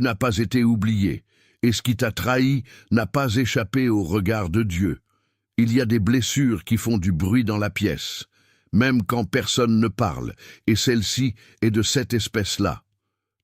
n'as pas été oublié, et ce qui t'a trahi n'a pas échappé au regard de Dieu. Il y a des blessures qui font du bruit dans la pièce, même quand personne ne parle, et celle-ci est de cette espèce-là.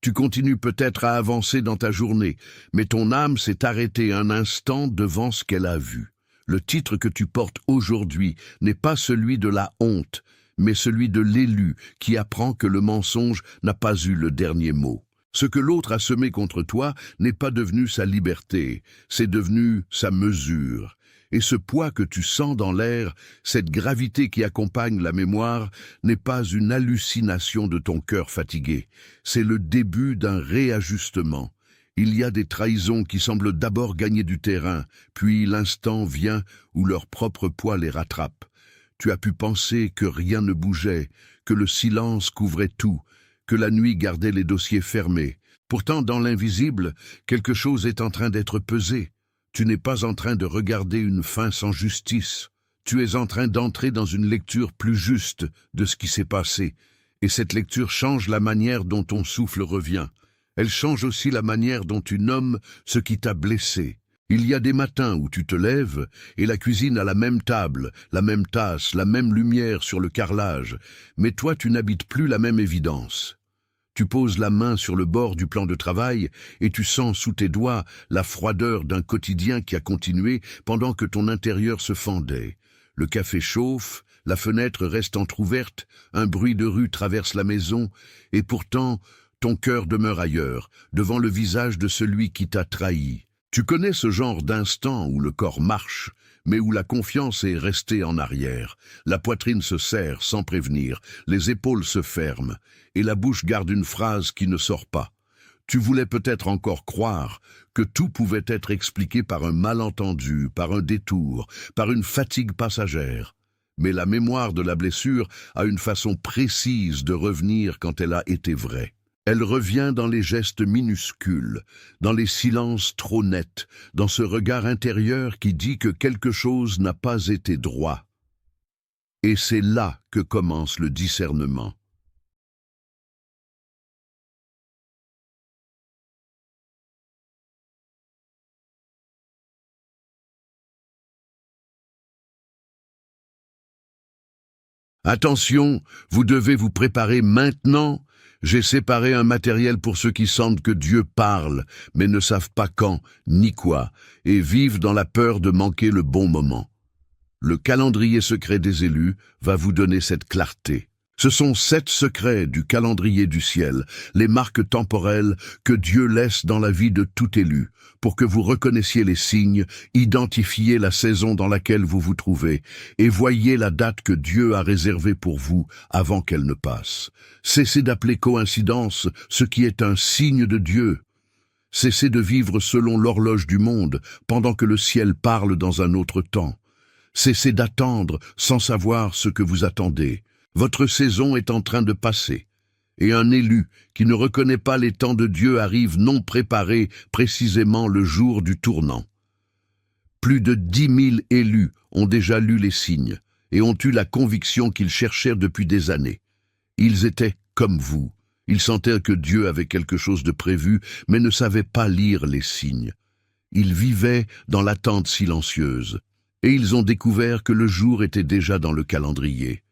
Tu continues peut-être à avancer dans ta journée, mais ton âme s'est arrêtée un instant devant ce qu'elle a vu. Le titre que tu portes aujourd'hui n'est pas celui de la honte, mais celui de l'élu qui apprend que le mensonge n'a pas eu le dernier mot. Ce que l'autre a semé contre toi n'est pas devenu sa liberté, c'est devenu sa mesure. Et ce poids que tu sens dans l'air, cette gravité qui accompagne la mémoire, n'est pas une hallucination de ton cœur fatigué. C'est le début d'un réajustement. Il y a des trahisons qui semblent d'abord gagner du terrain, puis l'instant vient où leur propre poids les rattrape. Tu as pu penser que rien ne bougeait, que le silence couvrait tout, que la nuit gardait les dossiers fermés. Pourtant, dans l'invisible, quelque chose est en train d'être pesé. Tu n'es pas en train de regarder une fin sans justice. Tu es en train d'entrer dans une lecture plus juste de ce qui s'est passé. Et cette lecture change la manière dont ton souffle revient. Elle change aussi la manière dont tu nommes ce qui t'a blessé. Il y a des matins où tu te lèves et la cuisine a la même table, la même tasse, la même lumière sur le carrelage. Mais toi, tu n'habites plus la même évidence. Tu poses la main sur le bord du plan de travail et tu sens sous tes doigts la froideur d'un quotidien qui a continué pendant que ton intérieur se fendait. Le café chauffe, la fenêtre reste entr'ouverte, un bruit de rue traverse la maison, et pourtant, ton cœur demeure ailleurs, devant le visage de celui qui t'a trahi. Tu connais ce genre d'instant où le corps marche, mais où la confiance est restée en arrière. La poitrine se serre sans prévenir, les épaules se ferment, et la bouche garde une phrase qui ne sort pas. Tu voulais peut-être encore croire que tout pouvait être expliqué par un malentendu, par un détour, par une fatigue passagère. Mais la mémoire de la blessure a une façon précise de revenir quand elle a été vraie. Elle revient dans les gestes minuscules, dans les silences trop nets, dans ce regard intérieur qui dit que quelque chose n'a pas été droit. Et c'est là que commence le discernement. Attention, vous devez vous préparer maintenant. J'ai séparé un matériel pour ceux qui sentent que Dieu parle, mais ne savent pas quand, ni quoi, et vivent dans la peur de manquer le bon moment. Le calendrier secret des élus va vous donner cette clarté. Ce sont 7 secrets du calendrier du ciel, les marques temporelles que Dieu laisse dans la vie de tout élu, pour que vous reconnaissiez les signes, identifiez la saison dans laquelle vous vous trouvez, et voyez la date que Dieu a réservée pour vous avant qu'elle ne passe. Cessez d'appeler coïncidence ce qui est un signe de Dieu. Cessez de vivre selon l'horloge du monde, pendant que le ciel parle dans un autre temps. Cessez d'attendre sans savoir ce que vous attendez. Votre saison est en train de passer, et un élu qui ne reconnaît pas les temps de Dieu arrive non préparé précisément le jour du tournant. Plus de 10 000 élus ont déjà lu les signes et ont eu la conviction qu'ils cherchèrent depuis des années. Ils étaient comme vous. Ils sentaient que Dieu avait quelque chose de prévu, mais ne savaient pas lire les signes. Ils vivaient dans l'attente silencieuse, et ils ont découvert que le jour était déjà dans le calendrier.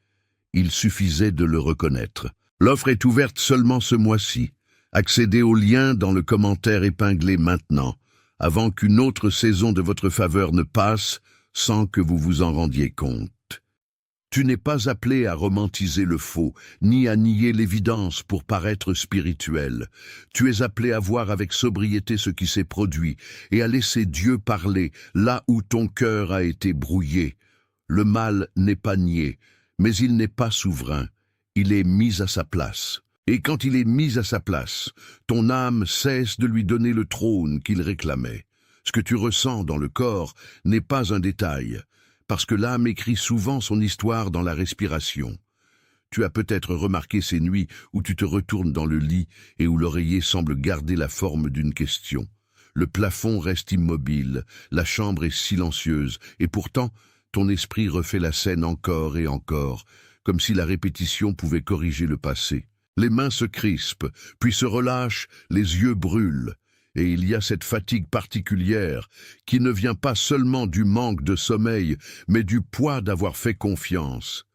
Il suffisait de le reconnaître. L'offre est ouverte seulement ce mois-ci. Accédez au lien dans le commentaire épinglé maintenant, avant qu'une autre saison de votre faveur ne passe sans que vous vous en rendiez compte. Tu n'es pas appelé à romantiser le faux, ni à nier l'évidence pour paraître spirituel. Tu es appelé à voir avec sobriété ce qui s'est produit et à laisser Dieu parler là où ton cœur a été brouillé. Le mal n'est pas nié, mais il n'est pas souverain. Il est mis à sa place. Et quand il est mis à sa place, ton âme cesse de lui donner le trône qu'il réclamait. Ce que tu ressens dans le corps n'est pas un détail, parce que l'âme écrit souvent son histoire dans la respiration. Tu as peut-être remarqué ces nuits où tu te retournes dans le lit et où l'oreiller semble garder la forme d'une question. Le plafond reste immobile, la chambre est silencieuse, et pourtant, ton esprit refait la scène encore et encore, comme si la répétition pouvait corriger le passé. Les mains se crispent, puis se relâchent, les yeux brûlent. Et il y a cette fatigue particulière qui ne vient pas seulement du manque de sommeil, mais du poids d'avoir fait confiance.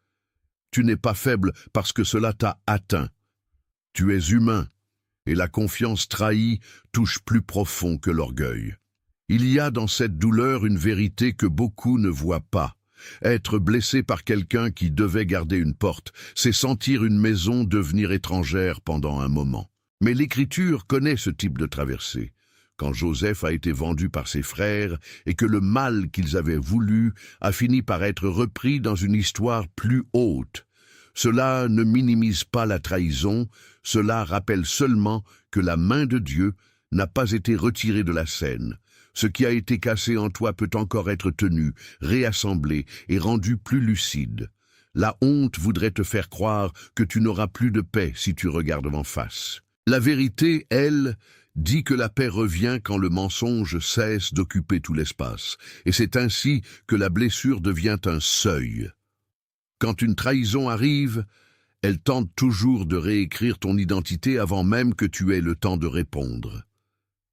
Tu n'es pas faible parce que cela t'a atteint. Tu es humain, et la confiance trahie touche plus profond que l'orgueil. Il y a dans cette douleur une vérité que beaucoup ne voient pas. Être blessé par quelqu'un qui devait garder une porte, c'est sentir une maison devenir étrangère pendant un moment. Mais l'Écriture connaît ce type de traversée. Quand Joseph a été vendu par ses frères et que le mal qu'ils avaient voulu a fini par être repris dans une histoire plus haute. Cela ne minimise pas la trahison, cela rappelle seulement que la main de Dieu n'a pas été retirée de la scène. Ce qui a été cassé en toi peut encore être tenu, réassemblé et rendu plus lucide. La honte voudrait te faire croire que tu n'auras plus de paix si tu regardes en face. La vérité, elle, dit que la paix revient quand le mensonge cesse d'occuper tout l'espace, et c'est ainsi que la blessure devient un seuil. Quand une trahison arrive, elle tente toujours de réécrire ton identité avant même que tu aies le temps de répondre.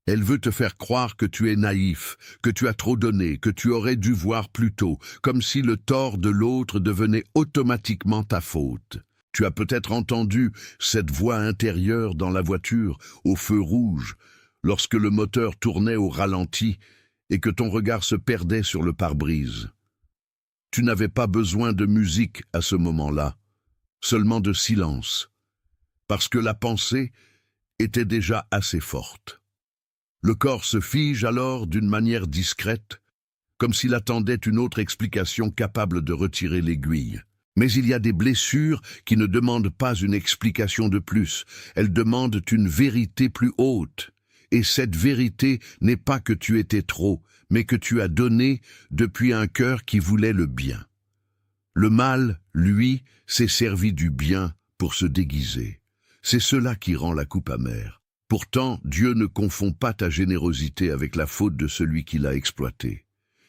Elle veut te faire croire que tu es naïf, que tu as trop donné, que tu aurais dû voir plus tôt, comme si le tort de l'autre devenait automatiquement ta faute. Tu as peut-être entendu cette voix intérieure dans la voiture, au feu rouge, lorsque le moteur tournait au ralenti et que ton regard se perdait sur le pare-brise. Tu n'avais pas besoin de musique à ce moment-là, seulement de silence, parce que la pensée était déjà assez forte. Le corps se fige alors d'une manière discrète, comme s'il attendait une autre explication capable de retirer l'aiguille. Mais il y a des blessures qui ne demandent pas une explication de plus, elles demandent une vérité plus haute. Et cette vérité n'est pas que tu étais trop, mais que tu as donné depuis un cœur qui voulait le bien. Le mal, lui, s'est servi du bien pour se déguiser. C'est cela qui rend la coupe amère. Pourtant, Dieu ne confond pas ta générosité avec la faute de celui qui l'a exploité.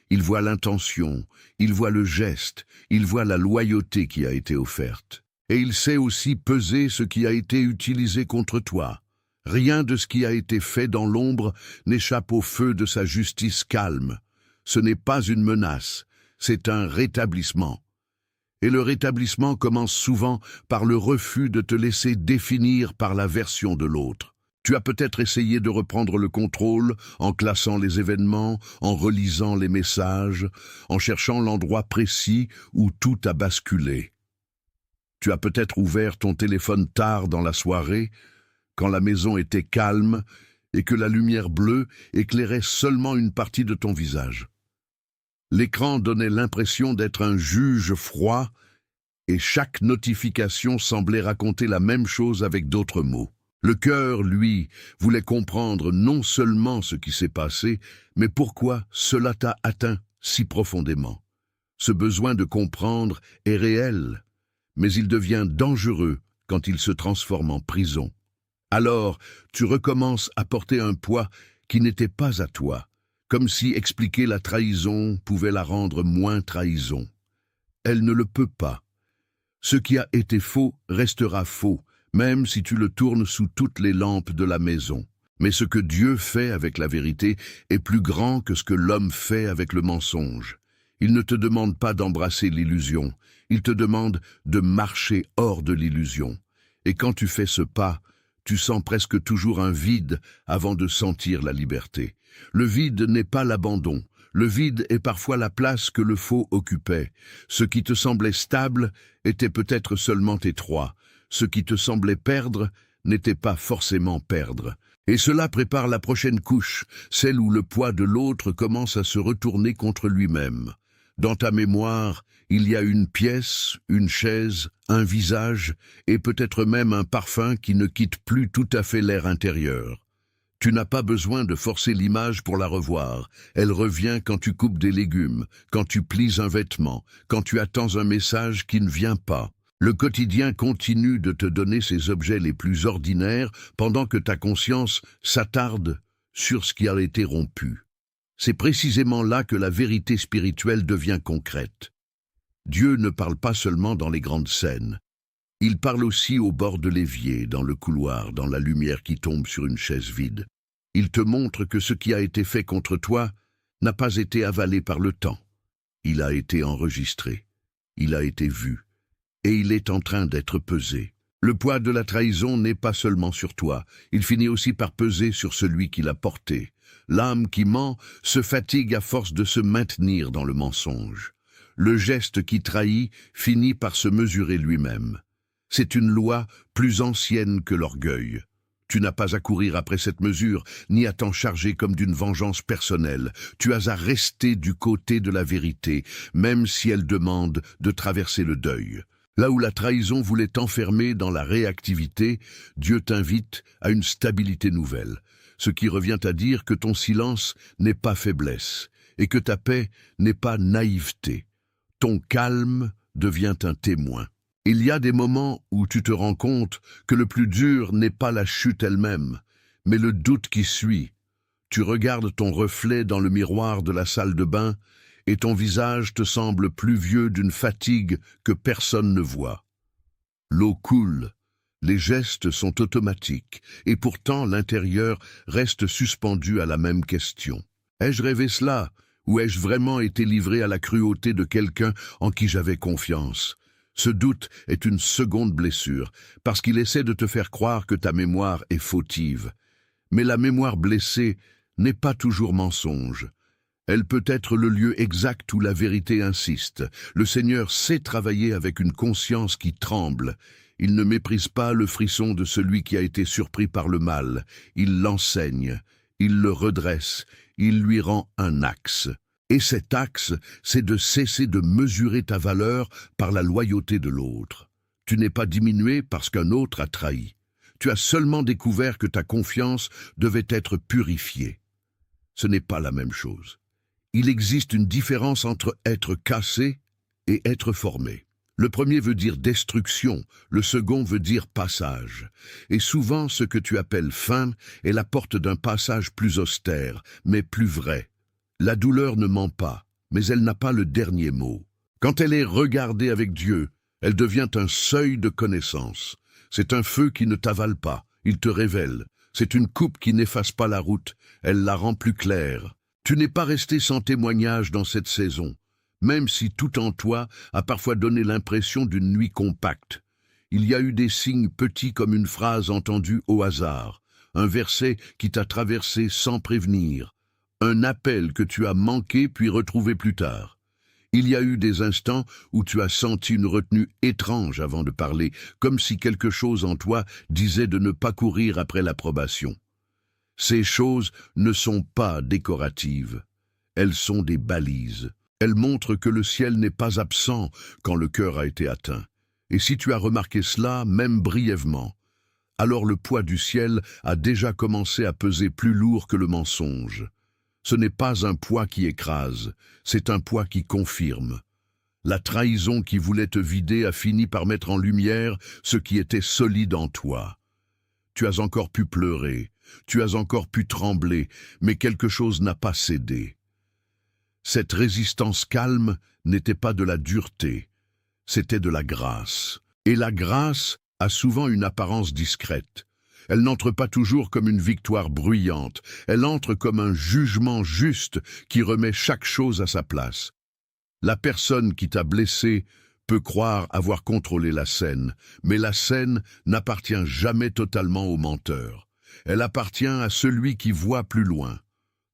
Il voit l'intention, il voit le geste, il voit la loyauté qui a été offerte. Et il sait aussi peser ce qui a été utilisé contre toi. Rien de ce qui a été fait dans l'ombre n'échappe au feu de sa justice calme. Ce n'est pas une menace, c'est un rétablissement. Et le rétablissement commence souvent par le refus de te laisser définir par la version de l'autre. Tu as peut-être essayé de reprendre le contrôle en classant les événements, en relisant les messages, en cherchant l'endroit précis où tout a basculé. Tu as peut-être ouvert ton téléphone tard dans la soirée, quand la maison était calme et que la lumière bleue éclairait seulement une partie de ton visage. L'écran donnait l'impression d'être un juge froid et chaque notification semblait raconter la même chose avec d'autres mots. Le cœur, lui, voulait comprendre non seulement ce qui s'est passé, mais pourquoi cela t'a atteint si profondément. Ce besoin de comprendre est réel, mais il devient dangereux quand il se transforme en prison. Alors, tu recommences à porter un poids qui n'était pas à toi, comme si expliquer la trahison pouvait la rendre moins trahison. Elle ne le peut pas. Ce qui a été faux restera faux, même si tu le tournes sous toutes les lampes de la maison. Mais ce que Dieu fait avec la vérité est plus grand que ce que l'homme fait avec le mensonge. Il ne te demande pas d'embrasser l'illusion, il te demande de marcher hors de l'illusion. Et quand tu fais ce pas, tu sens presque toujours un vide avant de sentir la liberté. Le vide n'est pas l'abandon, le vide est parfois la place que le faux occupait. Ce qui te semblait stable était peut-être seulement étroit. Ce qui te semblait perdre n'était pas forcément perdre. Et cela prépare la prochaine couche, celle où le poids de l'autre commence à se retourner contre lui-même. Dans ta mémoire, il y a une pièce, une chaise, un visage, et peut-être même un parfum qui ne quitte plus tout à fait l'air intérieur. Tu n'as pas besoin de forcer l'image pour la revoir. Elle revient quand tu coupes des légumes, quand tu plies un vêtement, quand tu attends un message qui ne vient pas. Le quotidien continue de te donner ces objets les plus ordinaires pendant que ta conscience s'attarde sur ce qui a été rompu. C'est précisément là que la vérité spirituelle devient concrète. Dieu ne parle pas seulement dans les grandes scènes. Il parle aussi au bord de l'évier, dans le couloir, dans la lumière qui tombe sur une chaise vide. Il te montre que ce qui a été fait contre toi n'a pas été avalé par le temps. Il a été enregistré, il a été vu, et il est en train d'être pesé. Le poids de la trahison n'est pas seulement sur toi, il finit aussi par peser sur celui qui l'a porté. L'âme qui ment se fatigue à force de se maintenir dans le mensonge. Le geste qui trahit finit par se mesurer lui-même. C'est une loi plus ancienne que l'orgueil. Tu n'as pas à courir après cette mesure, ni à t'en charger comme d'une vengeance personnelle. Tu as à rester du côté de la vérité, même si elle demande de traverser le deuil. Là où la trahison voulait t'enfermer dans la réactivité, Dieu t'invite à une stabilité nouvelle, ce qui revient à dire que ton silence n'est pas faiblesse, et que ta paix n'est pas naïveté. Ton calme devient un témoin. Il y a des moments où tu te rends compte que le plus dur n'est pas la chute elle-même, mais le doute qui suit. Tu regardes ton reflet dans le miroir de la salle de bain et ton visage te semble plus vieux d'une fatigue que personne ne voit. L'eau coule, les gestes sont automatiques et pourtant l'intérieur reste suspendu à la même question. Ai-je rêvé cela ou ai-je vraiment été livré à la cruauté de quelqu'un en qui j'avais confiance ? Ce doute est une seconde blessure, parce qu'il essaie de te faire croire que ta mémoire est fautive. Mais la mémoire blessée n'est pas toujours mensonge. Elle peut être le lieu exact où la vérité insiste. Le Seigneur sait travailler avec une conscience qui tremble. Il ne méprise pas le frisson de celui qui a été surpris par le mal. Il l'enseigne, il le redresse, il lui rend un axe. Et cet axe, c'est de cesser de mesurer ta valeur par la loyauté de l'autre. Tu n'es pas diminué parce qu'un autre a trahi. Tu as seulement découvert que ta confiance devait être purifiée. Ce n'est pas la même chose. Il existe une différence entre être cassé et être formé. Le premier veut dire destruction, le second veut dire passage. Et souvent, ce que tu appelles fin est la porte d'un passage plus austère, mais plus vrai. La douleur ne ment pas, mais elle n'a pas le dernier mot. Quand elle est regardée avec Dieu, elle devient un seuil de connaissance. C'est un feu qui ne t'avale pas, il te révèle. C'est une coupe qui n'efface pas la route, elle la rend plus claire. Tu n'es pas resté sans témoignage dans cette saison, même si tout en toi a parfois donné l'impression d'une nuit compacte. Il y a eu des signes petits comme une phrase entendue au hasard, un verset qui t'a traversé sans prévenir, un appel que tu as manqué puis retrouvé plus tard. Il y a eu des instants où tu as senti une retenue étrange avant de parler, comme si quelque chose en toi disait de ne pas courir après l'approbation. Ces choses ne sont pas décoratives, elles sont des balises. Elles montrent que le ciel n'est pas absent quand le cœur a été atteint. Et si tu as remarqué cela, même brièvement, alors le poids du ciel a déjà commencé à peser plus lourd que le mensonge. Ce n'est pas un poids qui écrase, c'est un poids qui confirme. La trahison qui voulait te vider a fini par mettre en lumière ce qui était solide en toi. Tu as encore pu pleurer, tu as encore pu trembler, mais quelque chose n'a pas cédé. Cette résistance calme n'était pas de la dureté, c'était de la grâce. Et la grâce a souvent une apparence discrète. Elle n'entre pas toujours comme une victoire bruyante, elle entre comme un jugement juste qui remet chaque chose à sa place. La personne qui t'a blessé peut croire avoir contrôlé la scène, mais la scène n'appartient jamais totalement au menteur. Elle appartient à celui qui voit plus loin.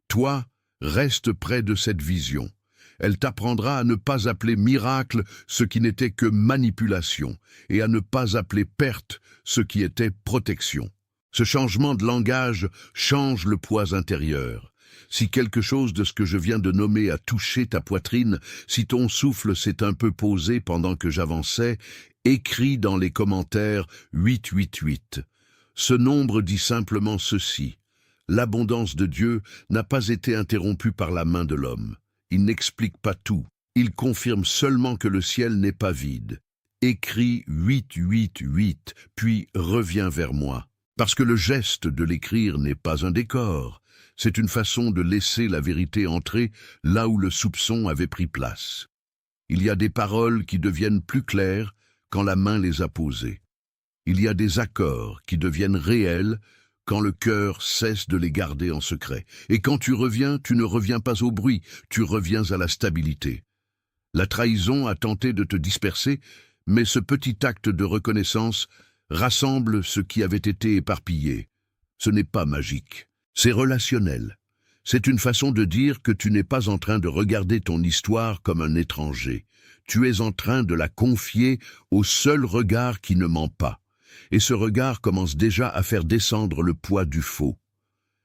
Toi, reste près de cette vision. Elle t'apprendra à ne pas appeler miracle ce qui n'était que manipulation, et à ne pas appeler perte ce qui était protection. Ce changement de langage change le poids intérieur. Si quelque chose de ce que je viens de nommer a touché ta poitrine, si ton souffle s'est un peu posé pendant que j'avançais, écris dans les commentaires 888. Ce nombre dit simplement ceci. L'abondance de Dieu n'a pas été interrompue par la main de l'homme. Il n'explique pas tout. Il confirme seulement que le ciel n'est pas vide. Écris 888, puis reviens vers moi. Parce que le geste de l'écrire n'est pas un décor. C'est une façon de laisser la vérité entrer là où le soupçon avait pris place. Il y a des paroles qui deviennent plus claires quand la main les a posées. Il y a des accords qui deviennent réels quand le cœur cesse de les garder en secret. Et quand tu ne reviens pas au bruit, tu reviens à la stabilité. La trahison a tenté de te disperser, mais ce petit acte de reconnaissance rassemble ce qui avait été éparpillé. Ce n'est pas magique, c'est relationnel. C'est une façon de dire que tu n'es pas en train de regarder ton histoire comme un étranger. Tu es en train de la confier au seul regard qui ne ment pas. Et ce regard commence déjà à faire descendre le poids du faux.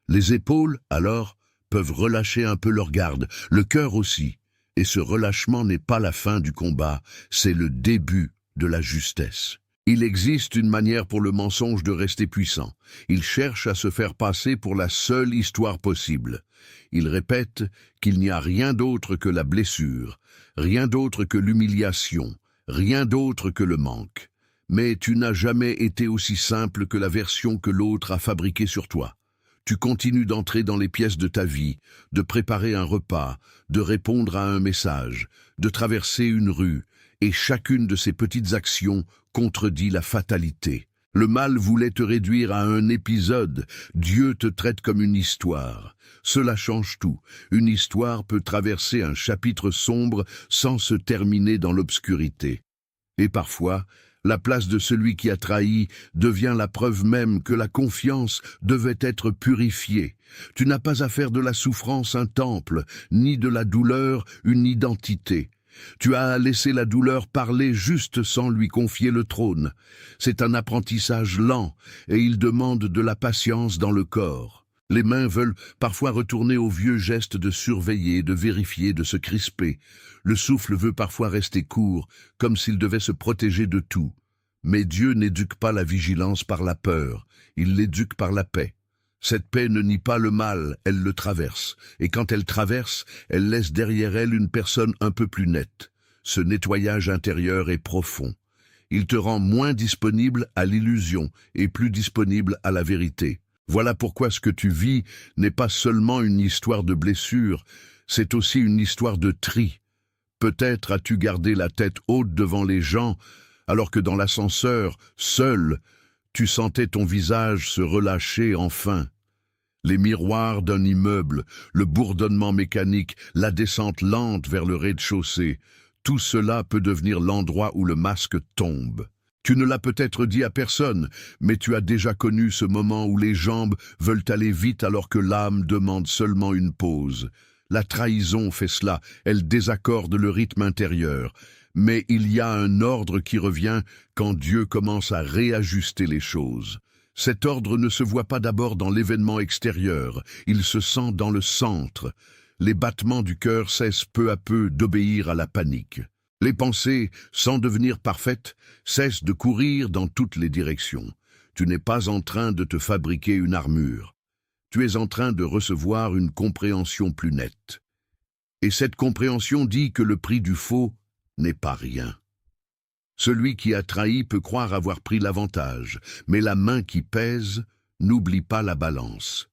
Les épaules, alors, peuvent relâcher un peu leur garde, le cœur aussi. Et ce relâchement n'est pas la fin du combat, c'est le début de la justesse. Il existe une manière pour le mensonge de rester puissant. Il cherche à se faire passer pour la seule histoire possible. Il répète qu'il n'y a rien d'autre que la blessure, rien d'autre que l'humiliation, rien d'autre que le manque. Mais tu n'as jamais été aussi simple que la version que l'autre a fabriquée sur toi. Tu continues d'entrer dans les pièces de ta vie, de préparer un repas, de répondre à un message, de traverser une rue, et chacune de ces petites actions contredit la fatalité. Le mal voulait te réduire à un épisode, Dieu te traite comme une histoire. Cela change tout. Une histoire peut traverser un chapitre sombre sans se terminer dans l'obscurité. Et parfois, la place de celui qui a trahi devient la preuve même que la confiance devait être purifiée. Tu n'as pas à faire de la souffrance un temple, ni de la douleur une identité. Tu as à laisser la douleur parler juste sans lui confier le trône. C'est un apprentissage lent et il demande de la patience dans le corps. Les mains veulent parfois retourner au vieux geste de surveiller, de vérifier, de se crisper. Le souffle veut parfois rester court, comme s'il devait se protéger de tout. Mais Dieu n'éduque pas la vigilance par la peur, il l'éduque par la paix. Cette paix ne nie pas le mal, elle le traverse. Et quand elle traverse, elle laisse derrière elle une personne un peu plus nette. Ce nettoyage intérieur est profond. Il te rend moins disponible à l'illusion et plus disponible à la vérité. Voilà pourquoi ce que tu vis n'est pas seulement une histoire de blessure, c'est aussi une histoire de tri. Peut-être as-tu gardé la tête haute devant les gens, alors que dans l'ascenseur, seul, tu sentais ton visage se relâcher enfin. Les miroirs d'un immeuble, le bourdonnement mécanique, la descente lente vers le rez-de-chaussée, tout cela peut devenir l'endroit où le masque tombe. Tu ne l'as peut-être dit à personne, mais tu as déjà connu ce moment où les jambes veulent aller vite alors que l'âme demande seulement une pause. La trahison fait cela, elle désaccorde le rythme intérieur. Mais il y a un ordre qui revient quand Dieu commence à réajuster les choses. Cet ordre ne se voit pas d'abord dans l'événement extérieur, il se sent dans le centre. Les battements du cœur cessent peu à peu d'obéir à la panique. Les pensées, sans devenir parfaites, cessent de courir dans toutes les directions. Tu n'es pas en train de te fabriquer une armure. Tu es en train de recevoir une compréhension plus nette. Et cette compréhension dit que le prix du faux n'est pas rien. Celui qui a trahi peut croire avoir pris l'avantage, mais la main qui pèse n'oublie pas la balance.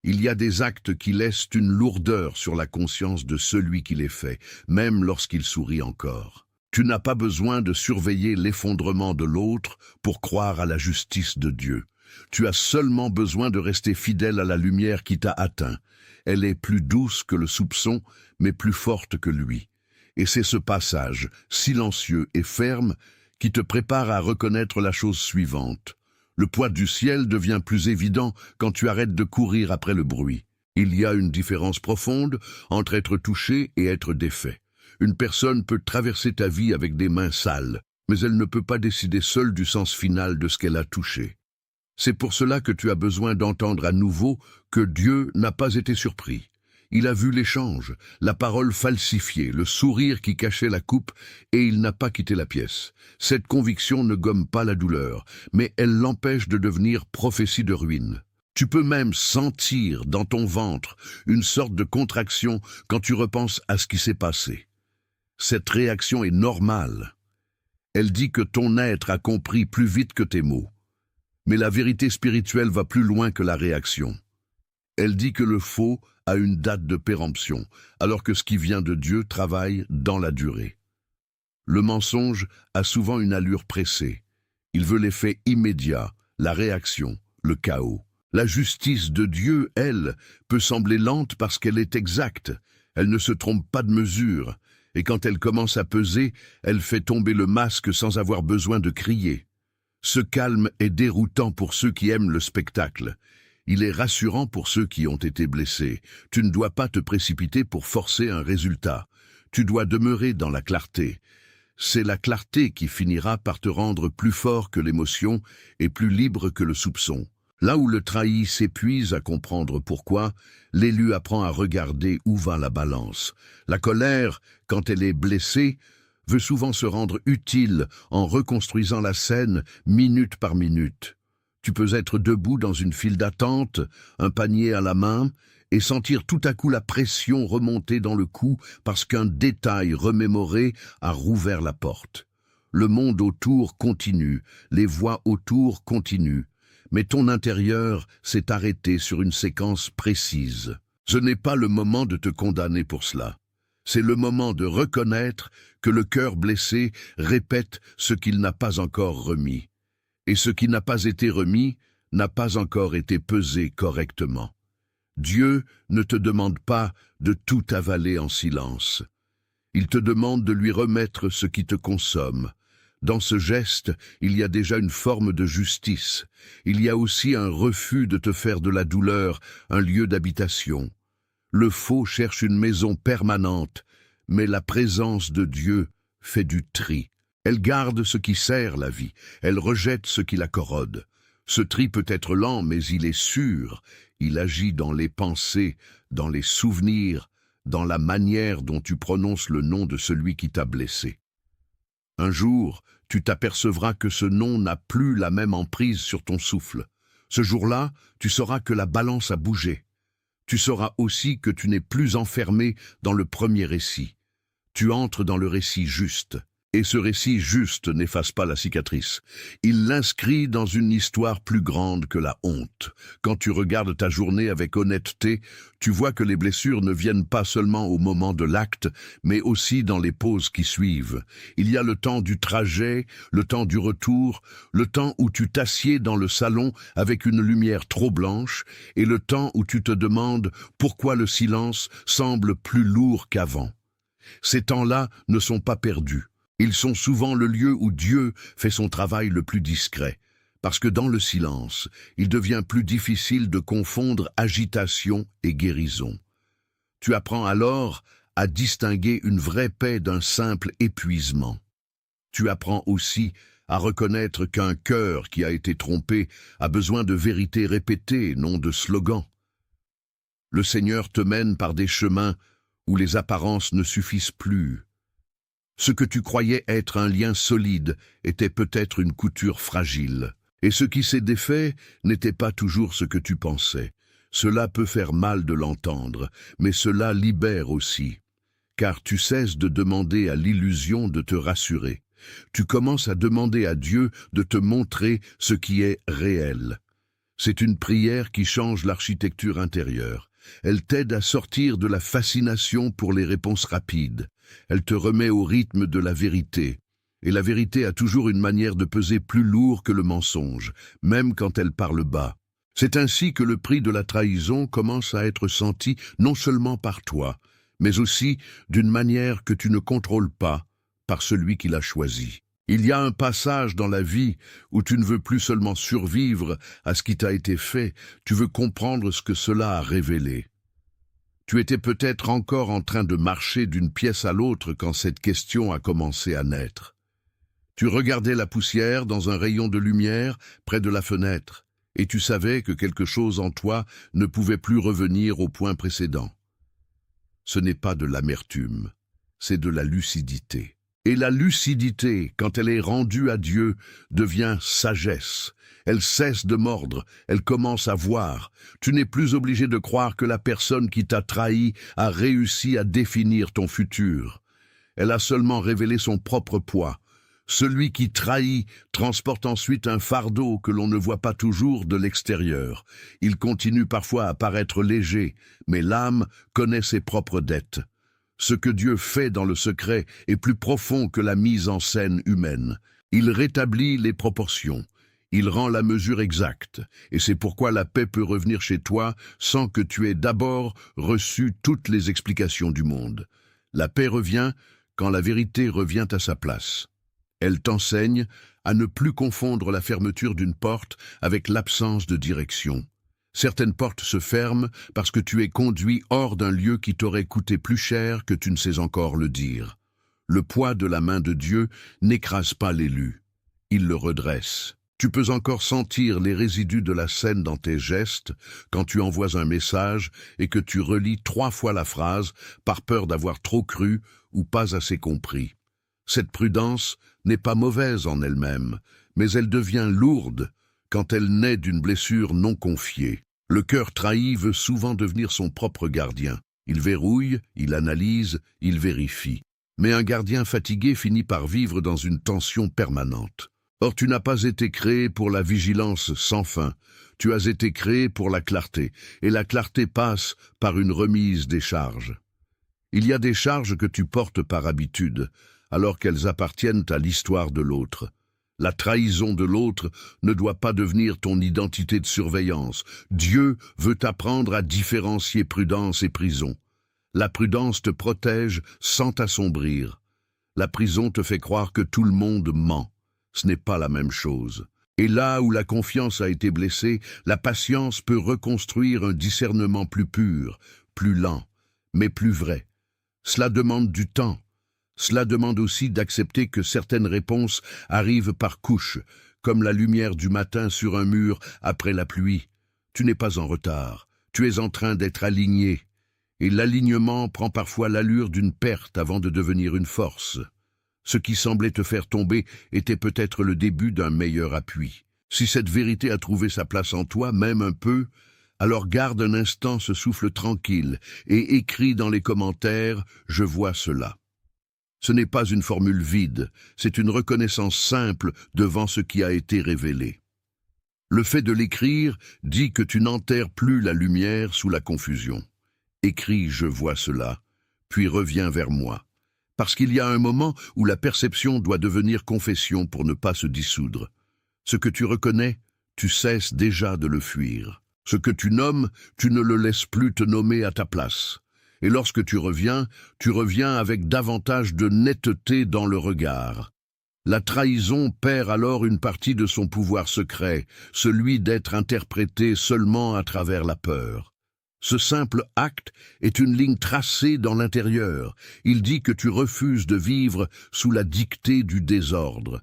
Il y a des actes qui laissent une lourdeur sur la conscience de celui qui les fait, même lorsqu'il sourit encore. Tu n'as pas besoin de surveiller l'effondrement de l'autre pour croire à la justice de Dieu. Tu as seulement besoin de rester fidèle à la lumière qui t'a atteint. Elle est plus douce que le soupçon, mais plus forte que lui. Et c'est ce passage, silencieux et ferme, qui te prépare à reconnaître la chose suivante. Le poids du ciel devient plus évident quand tu arrêtes de courir après le bruit. Il y a une différence profonde entre être touché et être défait. Une personne peut traverser ta vie avec des mains sales, mais elle ne peut pas décider seule du sens final de ce qu'elle a touché. C'est pour cela que tu as besoin d'entendre à nouveau que Dieu n'a pas été surpris. Il a vu l'échange, la parole falsifiée, le sourire qui cachait la coupe, et il n'a pas quitté la pièce. Cette conviction ne gomme pas la douleur, mais elle l'empêche de devenir prophétie de ruine. Tu peux même sentir dans ton ventre une sorte de contraction quand tu repenses à ce qui s'est passé. Cette réaction est normale. Elle dit que ton être a compris plus vite que tes mots. Mais la vérité spirituelle va plus loin que la réaction. Elle dit que le faux a une date de péremption, alors que ce qui vient de Dieu travaille dans la durée. Le mensonge a souvent une allure pressée. Il veut l'effet immédiat, la réaction, le chaos. La justice de Dieu, elle, peut sembler lente parce qu'elle est exacte. Elle ne se trompe pas de mesure, et quand elle commence à peser, elle fait tomber le masque sans avoir besoin de crier. Ce calme est déroutant pour ceux qui aiment le spectacle. Il est rassurant pour ceux qui ont été blessés. Tu ne dois pas te précipiter pour forcer un résultat. Tu dois demeurer dans la clarté. C'est la clarté qui finira par te rendre plus fort que l'émotion et plus libre que le soupçon. Là où le trahi s'épuise à comprendre pourquoi, l'élu apprend à regarder où va la balance. La colère, quand elle est blessée, veut souvent se rendre utile en reconstruisant la scène minute par minute. Tu peux être debout dans une file d'attente, un panier à la main, et sentir tout à coup la pression remonter dans le cou parce qu'un détail remémoré a rouvert la porte. Le monde autour continue, les voix autour continuent, mais ton intérieur s'est arrêté sur une séquence précise. Ce n'est pas le moment de te condamner pour cela. C'est le moment de reconnaître que le cœur blessé répète ce qu'il n'a pas encore remis. Et ce qui n'a pas été remis n'a pas encore été pesé correctement. Dieu ne te demande pas de tout avaler en silence. Il te demande de lui remettre ce qui te consomme. Dans ce geste, il y a déjà une forme de justice. Il y a aussi un refus de te faire de la douleur un lieu d'habitation. Le faux cherche une maison permanente, mais la présence de Dieu fait du tri. Elle garde ce qui sert la vie, elle rejette ce qui la corrode. Ce tri peut être lent, mais il est sûr. Il agit dans les pensées, dans les souvenirs, dans la manière dont tu prononces le nom de celui qui t'a blessé. Un jour, tu t'apercevras que ce nom n'a plus la même emprise sur ton souffle. Ce jour-là, tu sauras que la balance a bougé. Tu sauras aussi que tu n'es plus enfermé dans le premier récit. Tu entres dans le récit juste. Et ce récit juste n'efface pas la cicatrice. Il l'inscrit dans une histoire plus grande que la honte. Quand tu regardes ta journée avec honnêteté, tu vois que les blessures ne viennent pas seulement au moment de l'acte, mais aussi dans les pauses qui suivent. Il y a le temps du trajet, le temps du retour, le temps où tu t'assieds dans le salon avec une lumière trop blanche, et le temps où tu te demandes pourquoi le silence semble plus lourd qu'avant. Ces temps-là ne sont pas perdus. Ils sont souvent le lieu où Dieu fait son travail le plus discret, parce que dans le silence, il devient plus difficile de confondre agitation et guérison. Tu apprends alors à distinguer une vraie paix d'un simple épuisement. Tu apprends aussi à reconnaître qu'un cœur qui a été trompé a besoin de vérités répétées, non de slogans. Le Seigneur te mène par des chemins où les apparences ne suffisent plus. Ce que tu croyais être un lien solide était peut-être une couture fragile. Et ce qui s'est défait n'était pas toujours ce que tu pensais. Cela peut faire mal de l'entendre, mais cela libère aussi. Car tu cesses de demander à l'illusion de te rassurer. Tu commences à demander à Dieu de te montrer ce qui est réel. C'est une prière qui change l'architecture intérieure. Elle t'aide à sortir de la fascination pour les réponses rapides. Elle te remet au rythme de la vérité. Et la vérité a toujours une manière de peser plus lourd que le mensonge, même quand elle parle bas. C'est ainsi que le prix de la trahison commence à être senti non seulement par toi, mais aussi d'une manière que tu ne contrôles pas, par celui qui l'a choisi. Il y a un passage dans la vie où tu ne veux plus seulement survivre à ce qui t'a été fait, tu veux comprendre ce que cela a révélé. Tu étais peut-être encore en train de marcher d'une pièce à l'autre quand cette question a commencé à naître. Tu regardais la poussière dans un rayon de lumière près de la fenêtre, et tu savais que quelque chose en toi ne pouvait plus revenir au point précédent. Ce n'est pas de l'amertume, c'est de la lucidité. Et la lucidité, quand elle est rendue à Dieu, devient sagesse. Elle cesse de mordre, elle commence à voir. Tu n'es plus obligé de croire que la personne qui t'a trahi a réussi à définir ton futur. Elle a seulement révélé son propre poids. Celui qui trahit transporte ensuite un fardeau que l'on ne voit pas toujours de l'extérieur. Il continue parfois à paraître léger, mais l'âme connaît ses propres dettes. Ce que Dieu fait dans le secret est plus profond que la mise en scène humaine. Il rétablit les proportions. Il rend la mesure exacte, et c'est pourquoi la paix peut revenir chez toi sans que tu aies d'abord reçu toutes les explications du monde. La paix revient quand la vérité revient à sa place. Elle t'enseigne à ne plus confondre la fermeture d'une porte avec l'absence de direction. Certaines portes se ferment parce que tu es conduit hors d'un lieu qui t'aurait coûté plus cher que tu ne sais encore le dire. Le poids de la main de Dieu n'écrase pas l'élu, il le redresse. Tu peux encore sentir les résidus de la scène dans tes gestes quand tu envoies un message et que tu relis 3 fois la phrase par peur d'avoir trop cru ou pas assez compris. Cette prudence n'est pas mauvaise en elle-même, mais elle devient lourde quand elle naît d'une blessure non confiée. Le cœur trahi veut souvent devenir son propre gardien. Il verrouille, il analyse, il vérifie. Mais un gardien fatigué finit par vivre dans une tension permanente. Or, tu n'as pas été créé pour la vigilance sans fin. Tu as été créé pour la clarté, et la clarté passe par une remise des charges. Il y a des charges que tu portes par habitude, alors qu'elles appartiennent à l'histoire de l'autre. La trahison de l'autre ne doit pas devenir ton identité de surveillance. Dieu veut t'apprendre à différencier prudence et prison. La prudence te protège sans t'assombrir. La prison te fait croire que tout le monde ment. Ce n'est pas la même chose. Et là où la confiance a été blessée, la patience peut reconstruire un discernement plus pur, plus lent, mais plus vrai. Cela demande du temps. Cela demande aussi d'accepter que certaines réponses arrivent par couches, comme la lumière du matin sur un mur après la pluie. Tu n'es pas en retard, tu es en train d'être aligné. Et l'alignement prend parfois l'allure d'une perte avant de devenir une force. Ce qui semblait te faire tomber était peut-être le début d'un meilleur appui. Si cette vérité a trouvé sa place en toi, même un peu, alors garde un instant ce souffle tranquille et écris dans les commentaires « Je vois cela ». Ce n'est pas une formule vide, c'est une reconnaissance simple devant ce qui a été révélé. Le fait de l'écrire dit que tu n'enterres plus la lumière sous la confusion. Écris « Je vois cela », puis reviens vers moi. Parce qu'il y a un moment où la perception doit devenir confession pour ne pas se dissoudre. Ce que tu reconnais, tu cesses déjà de le fuir. Ce que tu nommes, tu ne le laisses plus te nommer à ta place. Et lorsque tu reviens avec davantage de netteté dans le regard. La trahison perd alors une partie de son pouvoir secret, celui d'être interprété seulement à travers la peur. Ce simple acte est une ligne tracée dans l'intérieur. Il dit que tu refuses de vivre sous la dictée du désordre.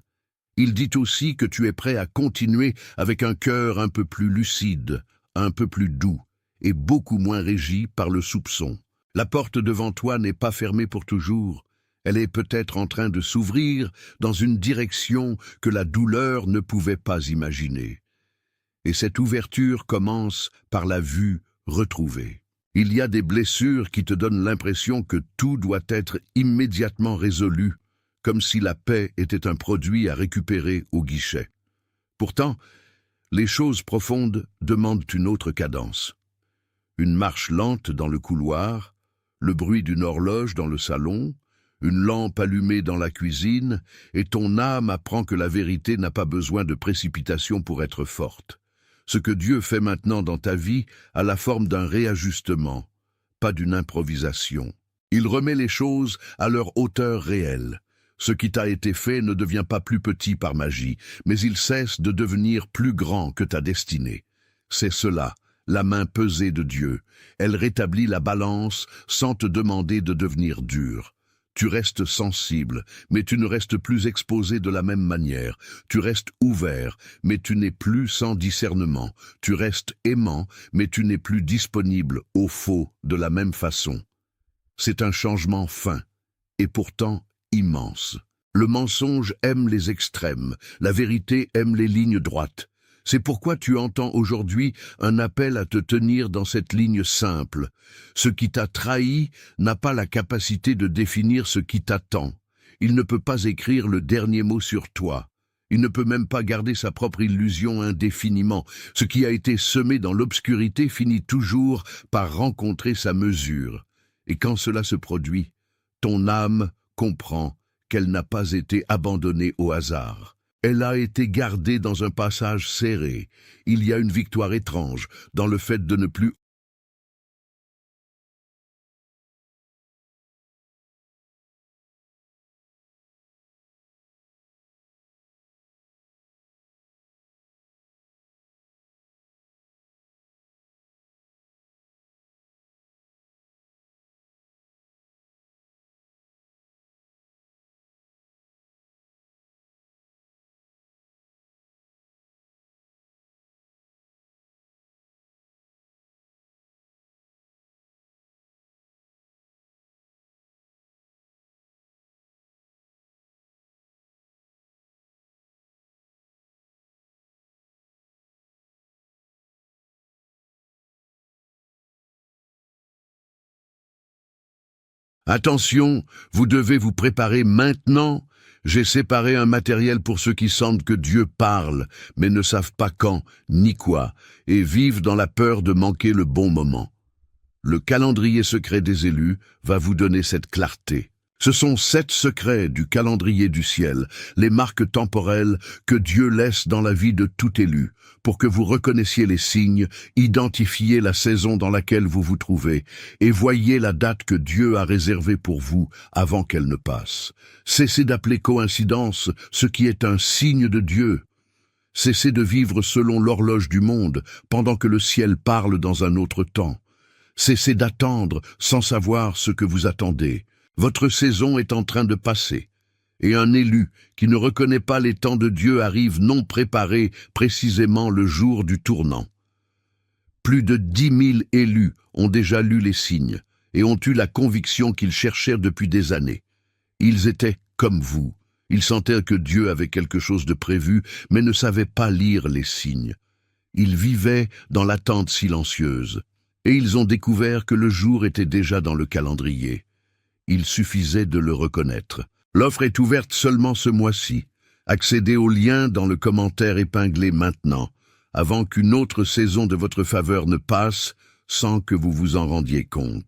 Il dit aussi que tu es prêt à continuer avec un cœur un peu plus lucide, un peu plus doux, et beaucoup moins régi par le soupçon. La porte devant toi n'est pas fermée pour toujours. Elle est peut-être en train de s'ouvrir dans une direction que la douleur ne pouvait pas imaginer. Et cette ouverture commence par la vue retrouvée. Il y a des blessures qui te donnent l'impression que tout doit être immédiatement résolu, comme si la paix était un produit à récupérer au guichet. Pourtant, les choses profondes demandent une autre cadence. Une marche lente dans le couloir, le bruit d'une horloge dans le salon, une lampe allumée dans la cuisine, et ton âme apprend que la vérité n'a pas besoin de précipitation pour être forte. Ce que Dieu fait maintenant dans ta vie a la forme d'un réajustement, pas d'une improvisation. Il remet les choses à leur hauteur réelle. Ce qui t'a été fait ne devient pas plus petit par magie, mais il cesse de devenir plus grand que ta destinée. C'est cela, la main pesée de Dieu. Elle rétablit la balance sans te demander de devenir dur. Tu restes sensible, mais tu ne restes plus exposé de la même manière. Tu restes ouvert, mais tu n'es plus sans discernement. Tu restes aimant, mais tu n'es plus disponible au faux de la même façon. C'est un changement fin, et pourtant immense. Le mensonge aime les extrêmes, la vérité aime les lignes droites. C'est pourquoi tu entends aujourd'hui un appel à te tenir dans cette ligne simple. Ce qui t'a trahi n'a pas la capacité de définir ce qui t'attend. Il ne peut pas écrire le dernier mot sur toi. Il ne peut même pas garder sa propre illusion indéfiniment. Ce qui a été semé dans l'obscurité finit toujours par rencontrer sa mesure. Et quand cela se produit, ton âme comprend qu'elle n'a pas été abandonnée au hasard. Elle a été gardée dans un passage serré. Il y a une victoire étrange dans le fait de ne plus. Attention, vous devez vous préparer maintenant. J'ai séparé un matériel pour ceux qui sentent que Dieu parle, mais ne savent pas quand ni quoi, et vivent dans la peur de manquer le bon moment. Le calendrier secret des élus va vous donner cette clarté. Ce sont 7 secrets du calendrier du ciel, les marques temporelles que Dieu laisse dans la vie de tout élu, pour que vous reconnaissiez les signes, identifiez la saison dans laquelle vous vous trouvez, et voyez la date que Dieu a réservée pour vous avant qu'elle ne passe. Cessez d'appeler coïncidence ce qui est un signe de Dieu. Cessez de vivre selon l'horloge du monde, pendant que le ciel parle dans un autre temps. Cessez d'attendre sans savoir ce que vous attendez. Votre saison est en train de passer, et un élu qui ne reconnaît pas les temps de Dieu arrive non préparé précisément le jour du tournant. Plus de 10 000 élus ont déjà lu les signes et ont eu la conviction qu'ils cherchèrent depuis des années. Ils étaient comme vous. Ils sentaient que Dieu avait quelque chose de prévu, mais ne savaient pas lire les signes. Ils vivaient dans l'attente silencieuse, et ils ont découvert que le jour était déjà dans le calendrier. Il suffisait de le reconnaître. L'offre est ouverte seulement ce mois-ci. Accédez au lien dans le commentaire épinglé maintenant, avant qu'une autre saison de votre faveur ne passe sans que vous vous en rendiez compte.